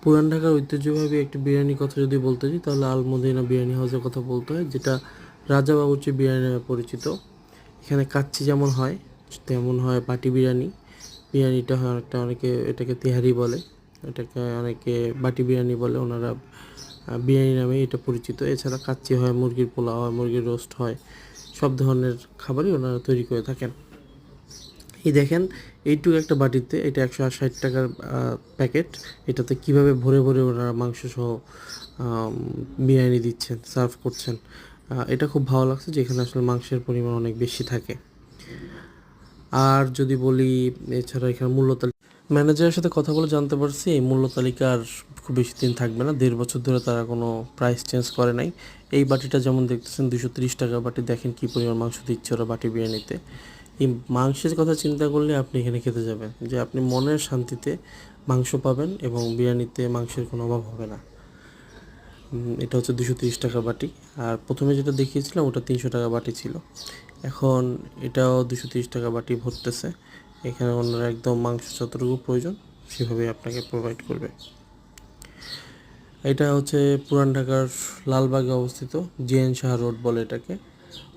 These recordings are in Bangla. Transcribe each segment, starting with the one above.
পুরান ঢাকার ঐতিহ্যবাহী একটি বিরিয়ানির কথা যদি বলতে যাই তাহলে আল মদিনা বিরিয়ানি হাউসের কথা বলতে হয়, যেটা রাজা বাবুর্চি বিরিয়ানি নামে পরিচিত। এখানে কাচ্চি যেমন হয় তেমন হয় বাটি বিরিয়ানি। বিরিয়ানিটা হয় অনেকটা, অনেকে এটাকে তেহারি বলে, এটাকে অনেকে বাটি বিরিয়ানি বলে। ওনারা বিরিয়ানি নামে এটা পরিচিত। এছাড়া কাচ্চি হয়, মুরগির পোলাও হয়, মুরগির রোস্ট হয়, সব ধরনের খাবারই ওনারা তৈরি করে থাকেন। এই দেখেন, এইটুকু একটা বাটিতে, এটা 160 টাকার প্যাকেট। এটাতে কিভাবে ভরে ভরে ওনারা মাংস সহ বিরিয়ানি দিচ্ছেন, সার্ভ করছেন। এটা খুব ভালো লাগছে যে এখানে আসলে মাংসের পরিমাণ অনেক বেশি থাকে। আর যদি বলি, এছাড়া এখানে মূল্য তালিকা, ম্যানেজারের সাথে কথা বলে জানতে পারছি এই মূল্য তালিকা আর খুব বেশি দিন থাকবে না। 1.5 বছর ধরে তারা কোনো প্রাইস চেঞ্জ করে নাই। এই বাটিটা যেমন দেখতেছেন 230 টাকার বাটি, দেখেন কী পরিমাণ মাংস দিচ্ছে ওরা বাটি বিরিয়ানিতে। এই মাংসের কথা চিন্তা করলে আপনি এখানে খেতে যাবেন, যে আপনি মনের শান্তিতে মাংস পাবেন এবং বিরিয়ানিতে মাংসের কোনো অভাব হবে না। এটা হচ্ছে 230 টাকা বাটি। আর প্রথমে যেটা দেখিয়েছিলাম ওটা 300 টাকা বাটি ছিল। এখন এটাও 230 টাকা বাটি ভরতেছে। এখানে ওনারা একদম মাংস যতটুকু প্রয়োজন সেভাবেই আপনাকে প্রোভাইড করবে। এটা হচ্ছে পুরান ঢাকার লালবাগে অবস্থিত, জিএন শাহ রোড বলে এটাকে।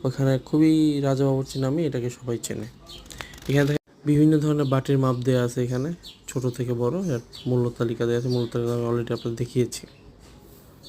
ওখানে খুবই রাজা বাবুর্চি নামে এটাকে সবাই চেনে। এখানে থেকে বিভিন্ন ধরনের বাটির মাপ দেওয়া আছে, এখানে ছোট থেকে বড় এর মূল্য তালিকা দেওয়া আছে। মূল্য তালিকা আমি অলরেডি আপনাদের দেখিয়েছি।